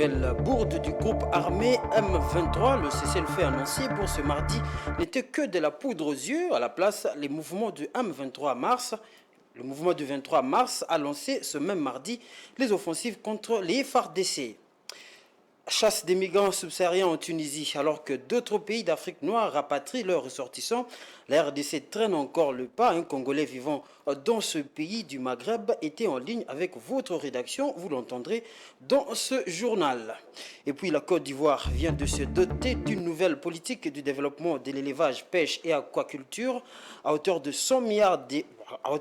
nouvelle bourde du groupe armé M23, le cessez-le-feu annoncé pour ce mardi n'était que de la poudre aux yeux. À la place, les mouvements du M23 mars, le mouvement du 23 mars a lancé ce même mardi les offensives contre les FARDC. Chasse des migrants subsahariens en Tunisie, alors que d'autres pays d'Afrique noire rapatrient leurs ressortissants. La RDC traîne encore le pas. Un Congolais vivant dans ce pays du Maghreb était en ligne avec votre rédaction, vous l'entendrez dans ce journal. Et puis la Côte d'Ivoire vient de se doter d'une nouvelle politique du développement de l'élevage, pêche et aquaculture à hauteur de 100 milliards à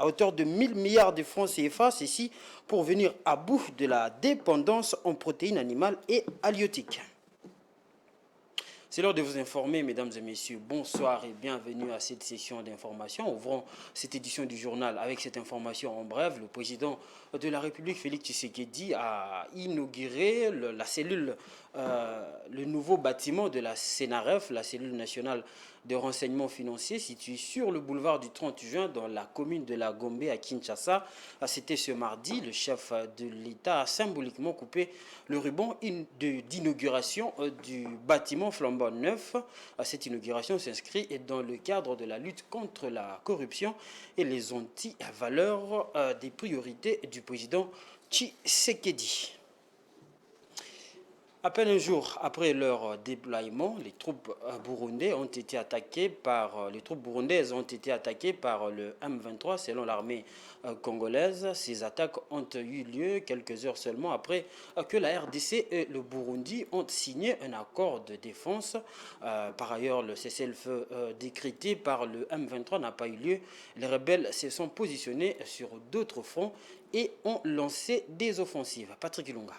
hauteur de 1000 milliards de francs CFA, ceci pour venir à bout de la dépendance en protéines animales et halieutiques. C'est l'heure de vous informer, mesdames et messieurs. Bonsoir et bienvenue à cette session d'information. Ouvrons cette édition du journal avec cette information en bref. Le président de la République, Félix Tshisekedi, a inauguré le nouveau bâtiment de la CNRF, la cellule nationale de renseignement financier, située sur le boulevard du 30 juin dans la commune de la Gombe à Kinshasa. C'était ce mardi. Le chef de l'État a symboliquement coupé le ruban d'inauguration du bâtiment flambant neuf. Cette inauguration s'inscrit dans le cadre de la lutte contre la corruption et les anti-valeurs des priorités du président Tshisekedi. À peine un jour après leur déploiement, les troupes burundaises ont été attaquées par le M23 selon l'armée congolaise. Ces attaques ont eu lieu quelques heures seulement après que la RDC et le Burundi ont signé un accord de défense. Par ailleurs, le cessez-le-feu décrété par le M23 n'a pas eu lieu. Les rebelles se sont positionnés sur d'autres fronts et ont lancé des offensives. Patrick Ilunga.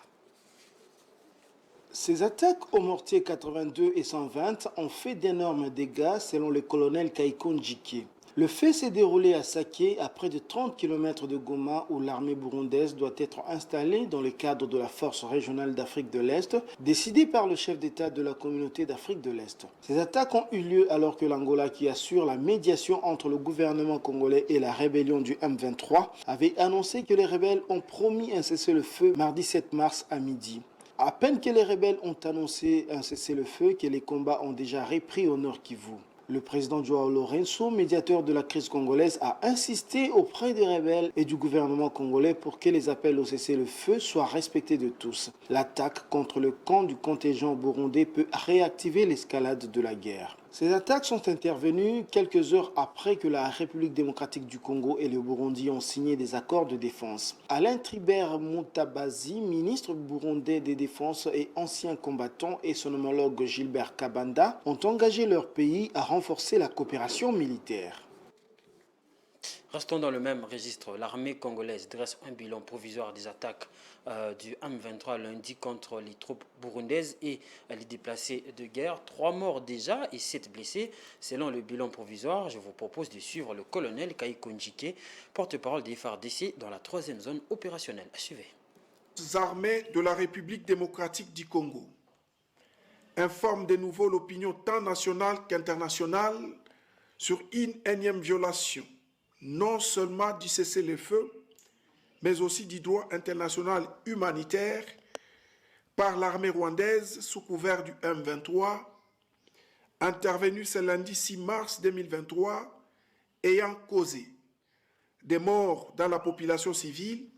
Ces attaques aux mortiers 82 et 120 ont fait d'énormes dégâts selon le colonel Kaiko Njike. Le fait s'est déroulé à Saké, à près de 30 km de Goma, où l'armée burundaise doit être installée dans le cadre de la force régionale d'Afrique de l'Est, décidée par le chef d'État de la communauté d'Afrique de l'Est. Ces attaques ont eu lieu alors que l'Angola, qui assure la médiation entre le gouvernement congolais et la rébellion du M23, avait annoncé que les rebelles ont promis un cessez-le-feu mardi 7 mars à midi. À peine que les rebelles ont annoncé un cessez-le-feu, que les combats ont déjà repris au Nord Kivu. Le président Joao Lourenço, médiateur de la crise congolaise, a insisté auprès des rebelles et du gouvernement congolais pour que les appels au cessez-le-feu soient respectés de tous. L'attaque contre le camp du contingent burundais peut réactiver l'escalade de la guerre. Ces attaques sont intervenues quelques heures après que la République démocratique du Congo et le Burundi ont signé des accords de défense. Alain Tribert Mutabazi, ministre burundais des Défenses et ancien combattant, et son homologue Gilbert Kabanda ont engagé leur pays à renforcer la coopération militaire. Restons dans le même registre. L'armée congolaise dresse un bilan provisoire des attaques du M23 lundi contre les troupes burundaises et les déplacés de guerre. 3 morts déjà et 7 blessés. Selon le bilan provisoire, je vous propose de suivre le colonel Kaiko Njike, porte-parole des FARDC dans la 3e zone opérationnelle. Suivez. Les armées de la République démocratique du Congo informent de nouveau l'opinion tant nationale qu'internationale sur une énième violation non seulement du cessez-le-feu, mais aussi du droit international humanitaire par l'armée rwandaise sous couvert du M23, intervenue ce lundi 6 mars 2023, ayant causé des morts dans la population civile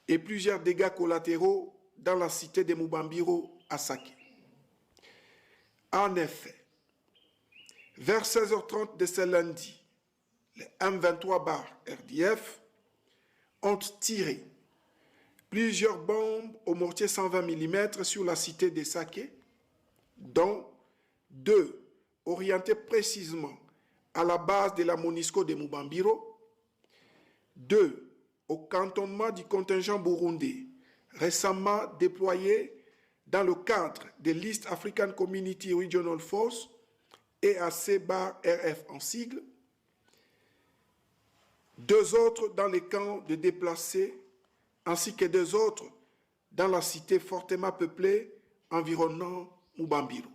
et plusieurs dégâts collatéraux dans la cité de Mubambiro à Saké. En effet, vers 16h30 de ce lundi, les M23-RDF ont tiré plusieurs bombes au mortier 120 mm sur la cité de Saké, dont 2 orientées précisément à la base de la MONUSCO de Mubambiro, 2 au cantonnement du contingent burundais récemment déployé dans le cadre de l'East African Community Regional Force, EAC-RF en sigle, 2 autres dans les camps de déplacés, ainsi que 2 autres dans la cité fortement peuplée environnant Mubambiro.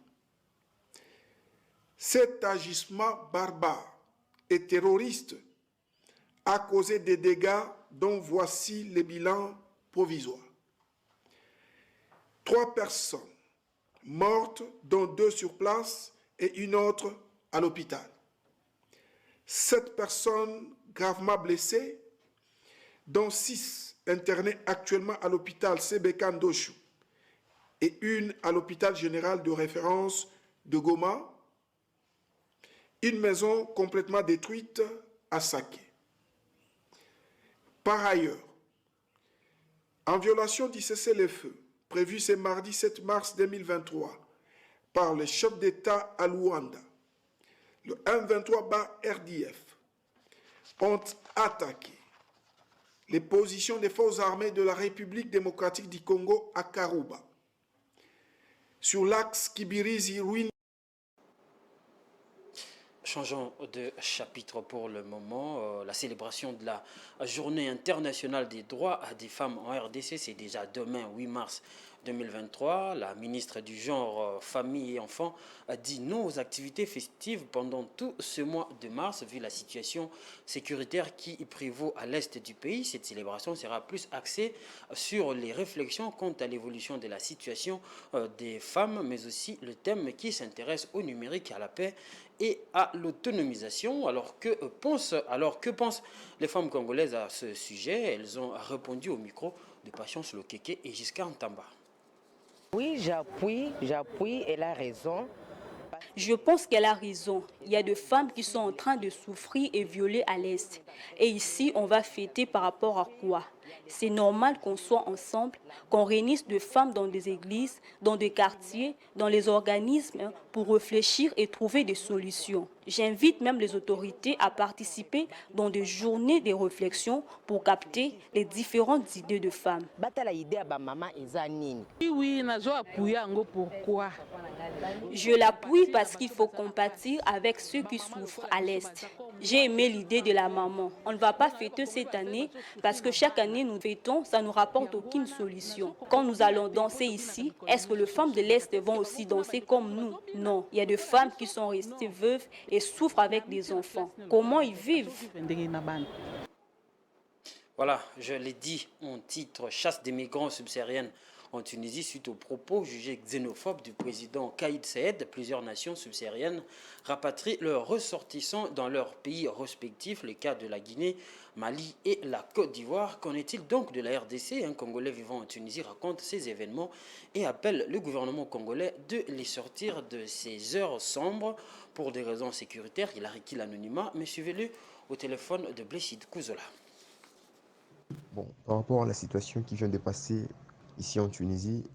Cet agissement barbare et terroriste a causé des dégâts dont voici les bilans provisoires. 3 personnes mortes, dont 2 sur place et une autre à l'hôpital. 7 personnes gravement blessées, dont 6 internées actuellement à l'hôpital Sebeka Ndoshu et une à l'hôpital général de référence de Goma. Une maison complètement détruite à Saké. Par ailleurs, en violation du cessez-le-feu prévu ce mardi 7 mars 2023 par le chef d'État à Luanda, le M23-RDF ont attaqué les positions des forces armées de la République démocratique du Congo à Karouba, sur l'axe Kibirizi-Ruini. Changeons de chapitre pour le moment. La célébration de la Journée internationale des droits des femmes en RDC, c'est déjà demain, 8 mars 2023. La ministre du Genre, Famille et Enfants a dit non aux activités festives pendant tout ce mois de mars, vu la situation sécuritaire qui prévaut à l'est du pays. Cette célébration sera plus axée sur les réflexions quant à l'évolution de la situation des femmes, mais aussi le thème qui s'intéresse au numérique, à la paix et à l'autonomisation. Alors que pensent les femmes congolaises à ce sujet? Elles ont répondu au micro de Patience Lokeke et Giscard Ntamba. Oui, j'appuie, elle a raison. Je pense qu'elle a raison. Il y a des femmes qui sont en train de souffrir et violer à l'Est. Et ici, on va fêter par rapport à quoi? C'est normal qu'on soit ensemble, qu'on réunisse des femmes dans des églises, dans des quartiers, dans les organismes pour réfléchir et trouver des solutions. J'invite même les autorités à participer dans des journées de réflexion pour capter les différentes idées de femmes. Oui, pourquoi? Je l'appuie parce qu'il faut compatir avec ceux qui souffrent à l'Est. J'ai aimé l'idée de la maman. On ne va pas fêter cette année parce que chaque année nous fêtons, ça ne nous rapporte aucune solution. Quand nous allons danser ici, est-ce que les femmes de l'Est vont aussi danser comme nous? Non. Il y a des femmes qui sont restées veuves et souffrent avec des enfants. Comment ils vivent? Voilà, je l'ai dit, en titre, chasse des migrants subsahariennes en Tunisie suite aux propos jugés xénophobes du président Kaïd Saïed. Plusieurs nations subsahariennes rapatrient leurs ressortissants dans leurs pays respectifs, les cas de la Guinée, Mali et la Côte d'Ivoire. Qu'en est-il donc de la RDC? Un Congolais vivant en Tunisie raconte ces événements et appelle le gouvernement congolais de les sortir de ces heures sombres pour des raisons sécuritaires. Il a requis l'anonymat, mais suivez-le au téléphone de Blesside Kouzola. Bon, par rapport à la situation qui vient de passer ici en Tunisie,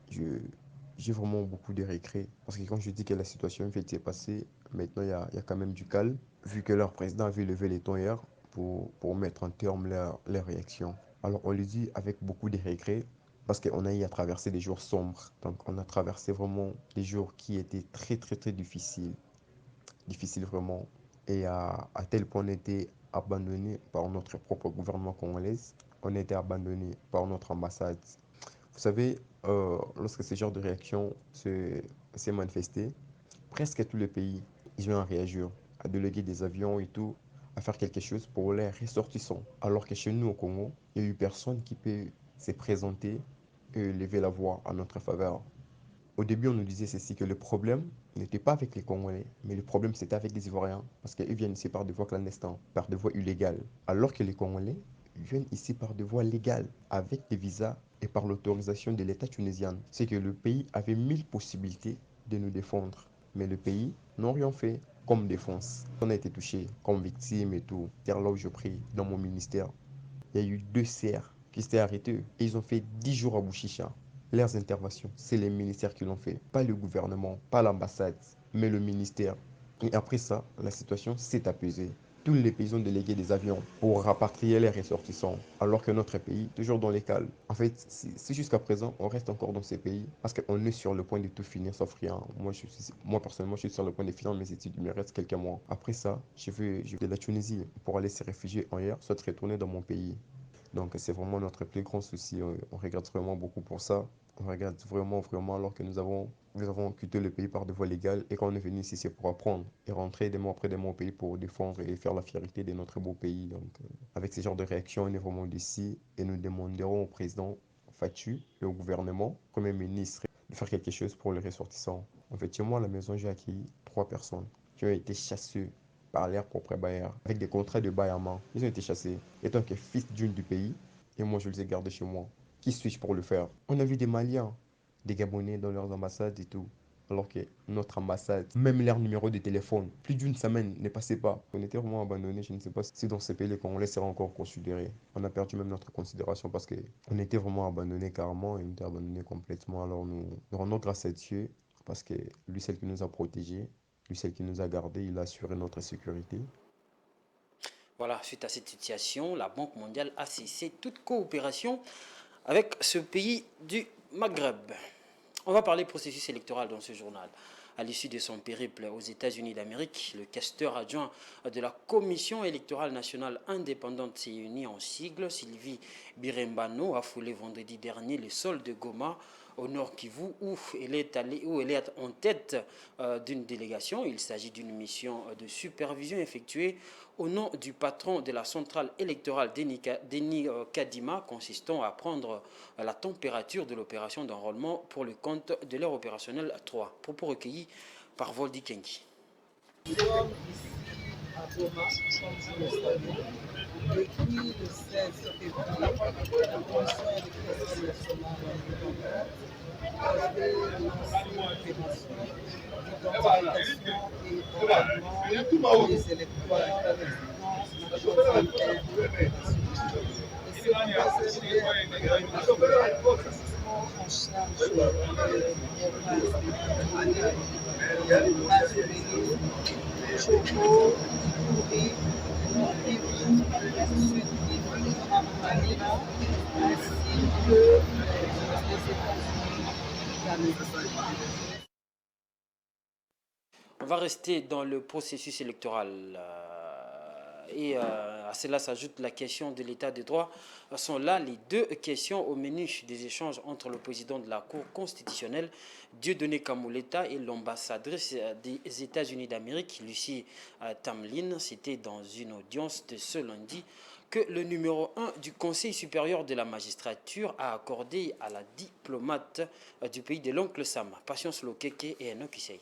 j'ai vraiment beaucoup de regrets. Parce que quand je dis que la situation vient de se passer, maintenant il y a quand même du calme, vu que leur président avait levé les tons hier pour mettre en terme leur réaction. Alors on le dit avec beaucoup de regrets, parce qu'on a eu à traverser des jours sombres. Donc on a traversé vraiment des jours qui étaient très très très difficiles. Difficiles vraiment. Et à tel point on était abandonné par notre propre gouvernement congolais. On a été abandonné par notre ambassade. Vous savez, lorsque ce genre de réaction s'est manifesté, presque tous les pays, ils ont réagi à déléguer des avions et tout, à faire quelque chose pour les ressortissants. Alors que chez nous au Congo, il n'y a eu personne qui peut se présenter et lever la voix en notre faveur. Au début, on nous disait ceci, que le problème n'était pas avec les Congolais, mais le problème c'était avec les Ivoiriens, parce qu'ils viennent ici par des voies clandestines, par des voies illégales. Alors que les Congolais viennent ici par des voies légales, avec des visas et par l'autorisation de l'État tunisien. C'est que le pays avait 1000 possibilités de nous défendre, mais le pays n'a rien fait comme défense. On a été touché comme victime et tout. C'est là où je prie, dans mon ministère, il y a eu 2 CR qui s'étaient arrêtés et ils ont fait 10 jours à Bouchicha. Leurs interventions, c'est les ministères qui l'ont fait, pas le gouvernement, pas l'ambassade, mais le ministère. Et après ça, la situation s'est apaisée. Tous les pays ont délégué des avions pour rapatrier les ressortissants, alors que notre pays, toujours dans les cales. En fait, si jusqu'à présent, on reste encore dans ces pays, parce qu'on est sur le point de tout finir sauf rien. Moi personnellement, je suis sur le point de finir mes études, il me reste quelques mois. Après ça, je vais de la Tunisie pour aller se réfugier ailleurs, soit retourner dans mon pays. Donc c'est vraiment notre plus grand souci. On regrette vraiment beaucoup pour ça. On regrette vraiment, vraiment, alors que nous avons quitté le pays par des voies légales et quand on est venu ici, c'est pour apprendre et rentrer des mois après des mois au pays pour défendre et faire la fierté de notre beau pays. Donc avec ce genre de réaction, on est vraiment d'ici et nous demanderons au président Fatou et au gouvernement, Premier ministre, de faire quelque chose pour les ressortissants. En fait, chez moi, à la maison, j'ai accueilli 3 personnes qui ont été chassées par leurs propres bailleurs, avec des contrats de bail à main. Ils ont été chassés, étant que fils d'une du pays, et moi, je les ai gardés chez moi. Qui suis-je pour le faire? On a vu des Maliens, des Gabonais dans leurs ambassades et tout. Alors que notre ambassade, même leur numéro de téléphone, plus d'une semaine ne passait pas. On était vraiment abandonnés. Je ne sais pas si dans ces pays qu'on laisserait encore considérer. On a perdu même notre considération parce qu'on était vraiment abandonnés carrément et on était abandonnés complètement. Alors nous rendons grâce à Dieu parce que lui, celle qui nous a protégés, lui, celle qui nous a gardés, il a assuré notre sécurité. Voilà, suite à cette situation, la Banque mondiale a cessé toute coopération avec ce pays du Maghreb. On va parler processus électoral dans ce journal. À l'issue de son périple aux États-Unis d'Amérique, le questeur adjoint de la Commission électorale nationale indépendante CENI en sigle, Sylvie Birembano, a foulé vendredi dernier le sol de Goma au Nord Kivu où elle est en tête d'une délégation. Il s'agit d'une mission de supervision effectuée au nom du patron de la centrale électorale Denis Kadima, consistant à prendre la température de l'opération d'enrôlement pour le compte de l'heure opérationnelle 3. Propos recueillis par Voldi Kengi. Nous sommes ici à Goma, comme vous le savez, depuis le 16 février, la Commission électorale nationale indépendante avait lancé une opération d'identification et d'enrôlement des électeurs résidant sur la centrale électorale. Et c'est pour cette en charge de Choco, Kouré, Nord-Kivu, Sud-Kivu, Maniema, ainsi que les États-Unis d'Amérique. On va rester dans le processus électoral et à cela s'ajoute la question de l'état de droit. Sont là les deux questions au menu des échanges entre le président de la Cour constitutionnelle, Dieudonné Kamoleta, et l'ambassadrice des États-Unis d'Amérique, Lucie Tamlin. C'était dans une audience de ce lundi que le numéro 1 du Conseil supérieur de la magistrature a accordé à la diplomate du pays de l'oncle Sam, Patience Lokeke et Enoch Issei.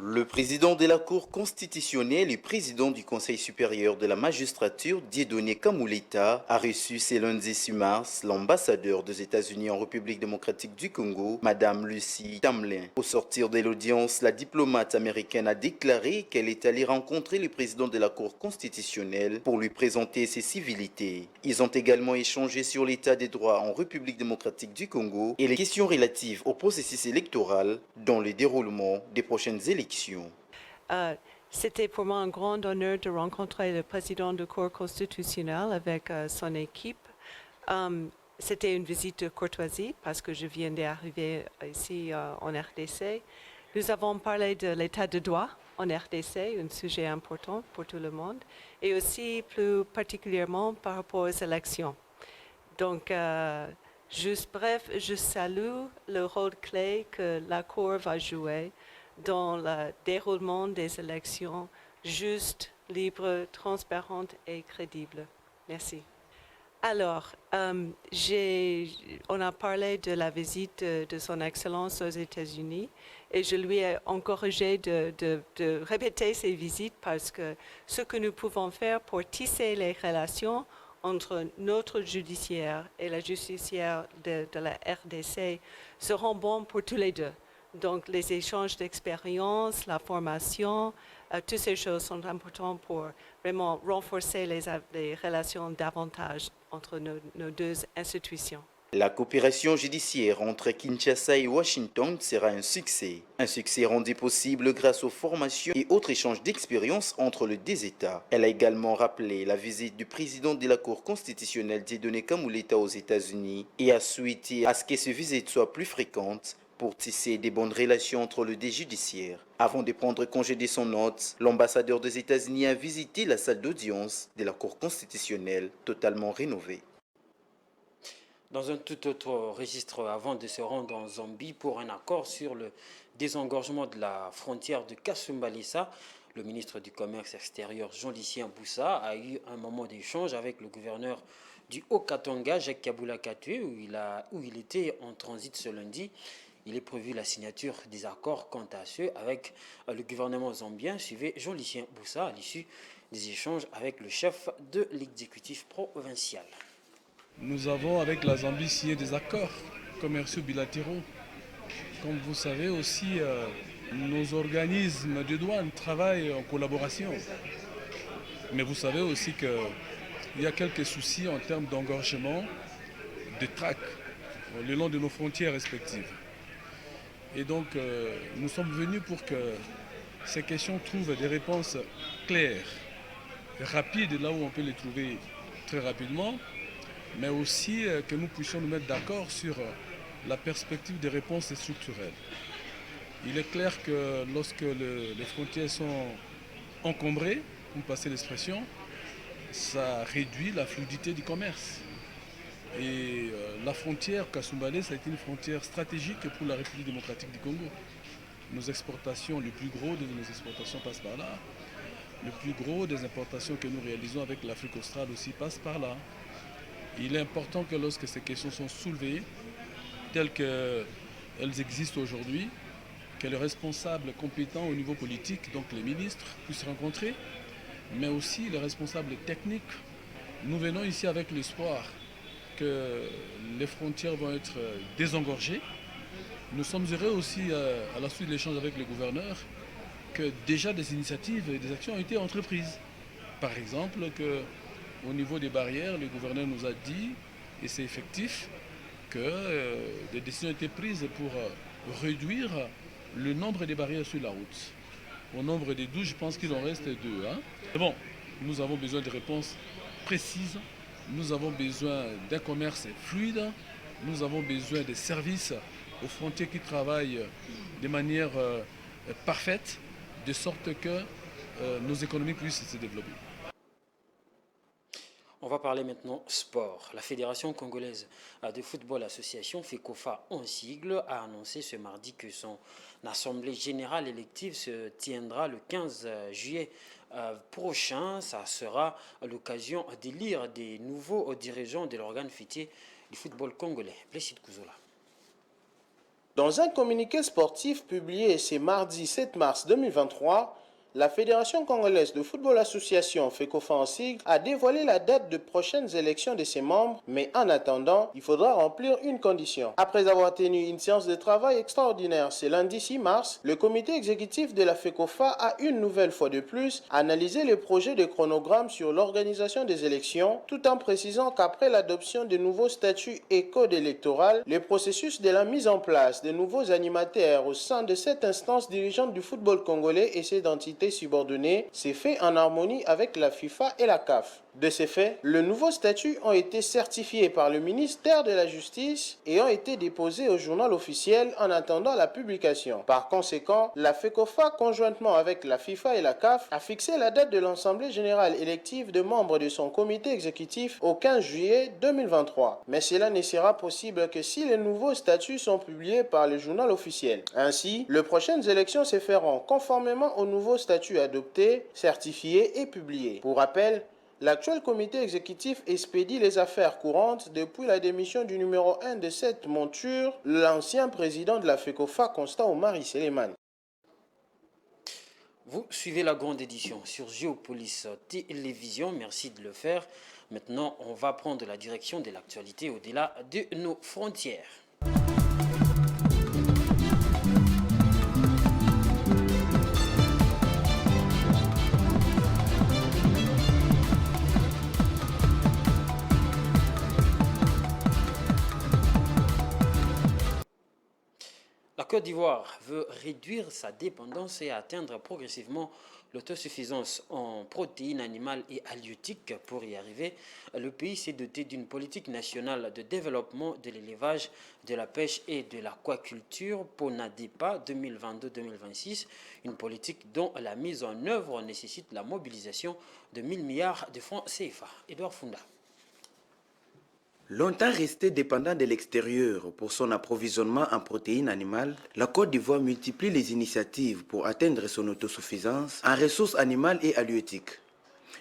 Le président de la Cour constitutionnelle et président du Conseil supérieur de la magistrature, Dieudonné Kamoleta, a reçu ce lundi 6 mars l'ambassadeur des États-Unis en République démocratique du Congo, Madame Lucie Tamlin. Au sortir de l'audience, la diplomate américaine a déclaré qu'elle est allée rencontrer le président de la Cour constitutionnelle pour lui présenter ses civilités. Ils ont également échangé sur l'état des droits en République démocratique du Congo et les questions relatives au processus électoral dans le déroulement des prochaines élections. C'était pour moi un grand honneur de rencontrer le président de la Cour constitutionnelle avec son équipe. C'était une visite de courtoisie parce que je viens d'arriver ici en RDC. Nous avons parlé de l'état de droit en RDC, un sujet important pour tout le monde, et aussi plus particulièrement par rapport aux élections. Donc, juste bref, je salue le rôle clé que la Cour va jouer dans le déroulement des élections justes, libres, transparentes et crédibles. Merci. Alors, on a parlé de la visite de son Excellence aux États-Unis et je lui ai encouragé de répéter ces visites parce que ce que nous pouvons faire pour tisser les relations entre notre judiciaire et la judiciaire de la RDC seront bons pour tous les deux. Donc, les échanges d'expérience, la formation, toutes ces choses sont importantes pour vraiment renforcer les relations davantage entre nos deux institutions. La coopération judiciaire entre Kinshasa et Washington sera un succès. Un succès rendu possible grâce aux formations et autres échanges d'expériences entre les deux États. Elle a également rappelé la visite du président de la Cour constitutionnelle Dieudonné Kamoleta aux États-Unis et a souhaité à ce que ces visites soient plus fréquentes pour tisser des bonnes relations entre les deux judiciaires. Avant de prendre congé de son hôte, l'ambassadeur des États-Unis a visité la salle d'audience de la Cour constitutionnelle totalement rénovée. Dans un tout autre registre, avant de se rendre en Zambie pour un accord sur le désengorgement de la frontière de Kasumbalesa, le ministre du Commerce extérieur Jean-Lucien Boussa a eu un moment d'échange avec le gouverneur du Haut-Katanga, Jacques Kabula Katoué, où il était en transit ce lundi. Il est prévu la signature des accords quant à ceux avec le gouvernement zambien. Suivez Jean-Lucien Boussa à l'issue des échanges avec le chef de l'exécutif provincial. Nous avons avec la Zambie signé des accords commerciaux bilatéraux. Comme vous savez aussi, nos organismes de douane travaillent en collaboration. Mais vous savez aussi qu'il y a quelques soucis en termes d'engorgement, de traque le long de nos frontières respectives. Et donc, nous sommes venus pour que ces questions trouvent des réponses claires, rapides, là où on peut les trouver très rapidement, mais aussi que nous puissions nous mettre d'accord sur la perspective des réponses structurelles. Il est clair que lorsque les frontières sont encombrées, pour passer l'expression, ça réduit la fluidité du commerce. Et la frontière Kasumbalé, ça a été une frontière stratégique pour la République démocratique du Congo. Nos exportations, le plus gros de nos exportations passe par là. Le plus gros des importations que nous réalisons avec l'Afrique australe aussi passe par là. Il est important que lorsque ces questions sont soulevées, telles qu'elles existent aujourd'hui, que les responsables compétents au niveau politique, donc les ministres, puissent rencontrer, mais aussi les responsables techniques. Nous venons ici avec l'espoir que les frontières vont être désengorgées. Nous sommes heureux aussi, à la suite de l'échange avec le gouverneur, que déjà des initiatives et des actions ont été entreprises. Par exemple, qu'au niveau des barrières, le gouverneur nous a dit, et c'est effectif, que des décisions ont été prises pour réduire le nombre des barrières sur la route. Au nombre des 12, je pense qu'il en reste 2. Bon, nous avons besoin de réponses précises, nous avons besoin d'un commerce fluide, nous avons besoin des services aux frontières qui travaillent de manière parfaite, de sorte que nos économies puissent se développer. On va parler maintenant sport. La Fédération congolaise de football association, FECOFA en sigle, a annoncé ce mardi que son assemblée générale élective se tiendra le 15 juillet prochain. Ça sera l'occasion d'élire des nouveaux dirigeants de l'organe fêtier du football congolais. Blessed Kouzola. Dans un communiqué sportif publié ce mardi 7 mars 2023, la Fédération congolaise de football association, FECOFA en sigle, a dévoilé la date de prochaines élections de ses membres, mais en attendant, il faudra remplir une condition. Après avoir tenu une séance de travail extraordinaire ce lundi 6 mars, le comité exécutif de la FECOFA a une nouvelle fois de plus analysé le projet de chronogramme sur l'organisation des élections, tout en précisant qu'après l'adoption de nouveaux statuts et code électoral, le processus de la mise en place de nouveaux animateurs au sein de cette instance dirigeante du football congolais et ses entités subordonnées s'est fait en harmonie avec la FIFA et la CAF. De ces faits, les nouveaux statuts ont été certifiés par le ministère de la Justice et ont été déposés au journal officiel en attendant la publication. Par conséquent, la FECOFA, conjointement avec la FIFA et la CAF, a fixé la date de l'Assemblée générale élective de membres de son comité exécutif au 15 juillet 2023. Mais cela ne sera possible que si les nouveaux statuts sont publiés par le journal officiel. Ainsi, les prochaines élections se feront conformément aux nouveaux statuts adoptés, certifiés et publiés. Pour rappel, l'actuel comité exécutif expédie les affaires courantes depuis la démission du numéro 1 de cette monture, l'ancien président de la FECOFA, Constant Omari Seleman. Vous suivez la grande édition sur Géopolis Télévision, merci de le faire. Maintenant, on va prendre la direction de l'actualité au-delà de nos frontières. La Côte d'Ivoire veut réduire sa dépendance et atteindre progressivement l'autosuffisance en protéines animales et halieutiques. Pour y arriver, le pays s'est doté d'une politique nationale de développement de l'élevage, de la pêche et de l'aquaculture, PONADEPA 2022-2026, une politique dont la mise en œuvre nécessite la mobilisation de 1000 milliards de francs CFA. Edouard Funda. Longtemps resté dépendant de l'extérieur pour son approvisionnement en protéines animales, la Côte d'Ivoire multiplie les initiatives pour atteindre son autosuffisance en ressources animales et halieutiques.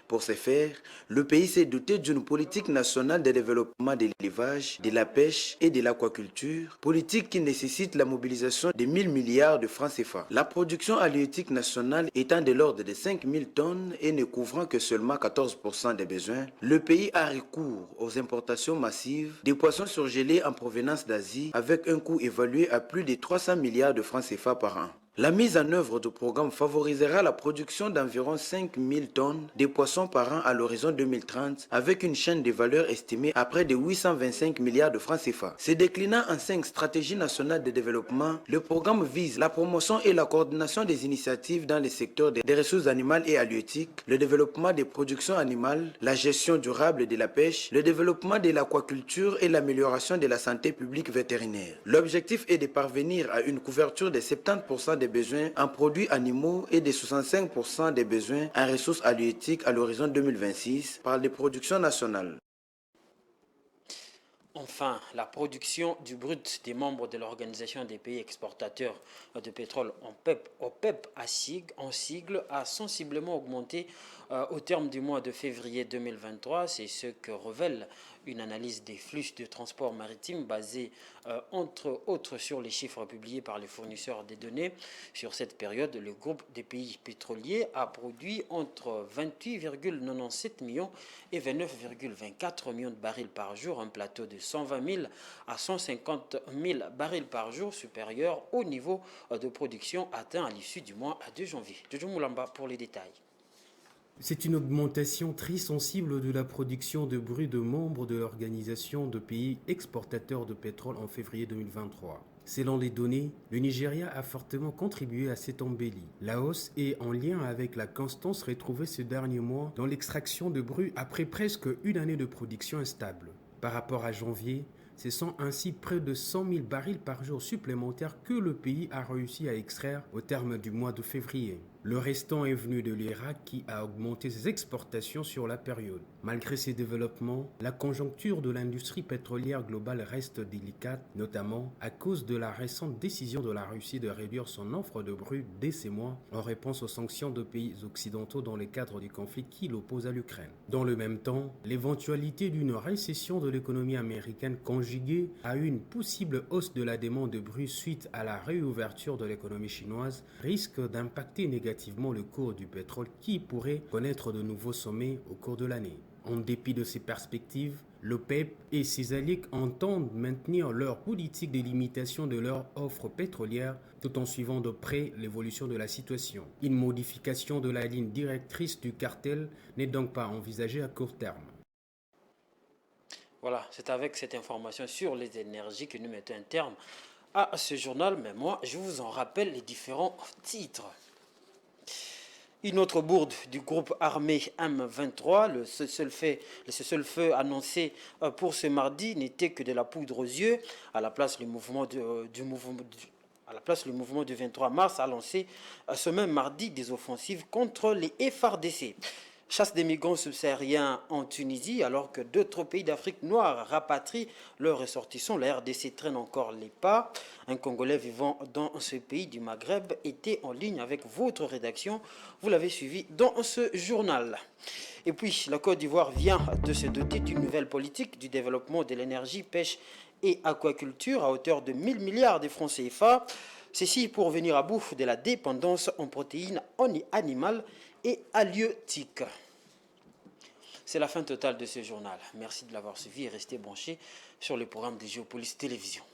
Pour ce faire, le pays s'est doté d'une politique nationale de développement de l'élevage, de la pêche et de l'aquaculture, politique qui nécessite la mobilisation de 1000 milliards de francs CFA. La production halieutique nationale étant de l'ordre de 5000 tonnes et ne couvrant que seulement 14% des besoins, le pays a recours aux importations massives des poissons surgelés en provenance d'Asie avec un coût évalué à plus de 300 milliards de francs CFA par an. La mise en œuvre du programme favorisera la production d'environ 5000 tonnes de poissons par an à l'horizon 2030 avec une chaîne de valeur estimée à près de 825 milliards de francs CFA. Se déclinant en 5 stratégies nationales de développement, le programme vise la promotion et la coordination des initiatives dans les secteurs des ressources animales et halieutiques, le développement des productions animales, la gestion durable de la pêche, le développement de l'aquaculture et l'amélioration de la santé publique vétérinaire. L'objectif est de parvenir à une couverture de 70% des besoins en produits animaux et de 65% des besoins en ressources halieutiques à l'horizon 2026 par les productions nationales. Enfin, la production du brut des membres de l'Organisation des pays exportateurs de pétrole OPEP en sigle a sensiblement augmenté au terme du mois de février 2023. C'est ce que révèle une analyse des flux de transport maritime basée entre autres sur les chiffres publiés par les fournisseurs des données. Sur cette période, le groupe des pays pétroliers a produit entre 28,97 millions et 29,24 millions de barils par jour, un plateau de 120 000 à 150 000 barils par jour, supérieur au niveau de production atteint à l'issue du mois de janvier. Jojo Moulamba pour les détails. C'est une augmentation très sensible de la production de brut de membres de l'Organisation de pays exportateurs de pétrole en février 2023. Selon les données, le Nigeria a fortement contribué à cette embellie. La hausse est en lien avec la constance retrouvée ces derniers mois dans l'extraction de brut après presque une année de production instable. Par rapport à janvier, ce sont ainsi près de 100 000 barils par jour supplémentaires que le pays a réussi à extraire au terme du mois de février. Le restant est venu de l'Irak qui a augmenté ses exportations sur la période. Malgré ces développements, la conjoncture de l'industrie pétrolière globale reste délicate, notamment à cause de la récente décision de la Russie de réduire son offre de brut dès ces mois en réponse aux sanctions de pays occidentaux dans le cadre du conflit qui l'oppose à l'Ukraine. Dans le même temps, l'éventualité d'une récession de l'économie américaine conjuguée à une possible hausse de la demande de brut suite à la réouverture de l'économie chinoise risque d'impacter négativement le cours du pétrole qui pourrait connaître de nouveaux sommets au cours de l'année. En dépit de ces perspectives, l'OPEP et ses alliés entendent maintenir leur politique de limitation de leur offre pétrolière tout en suivant de près l'évolution de la situation. Une modification de la ligne directrice du cartel n'est donc pas envisagée à court terme. Voilà, c'est avec cette information sur les énergies que nous mettons un terme à ce journal, mais moi, je vous en rappelle les différents titres. Une autre bourde du groupe armé M23, le cessez-le-feu annoncé pour ce mardi n'était que de la poudre aux yeux. À la place, le mouvement du 23 mars a lancé ce même mardi des offensives contre les FARDC. Chasse des migrants subsahariens en Tunisie, alors que d'autres pays d'Afrique noire rapatrient leurs ressortissants. La RDC traîne encore les pas. Un Congolais vivant dans ce pays du Maghreb était en ligne avec votre rédaction. Vous l'avez suivi dans ce journal. Et puis, la Côte d'Ivoire vient de se doter d'une nouvelle politique du développement de l'énergie, pêche et aquaculture à hauteur de 1000 milliards de francs CFA. Ceci pour venir à bout de la dépendance en protéines animales et halieutiques. C'est la fin totale de ce journal. Merci de l'avoir suivi et restez branchés sur le programme de Géopolis Télévision.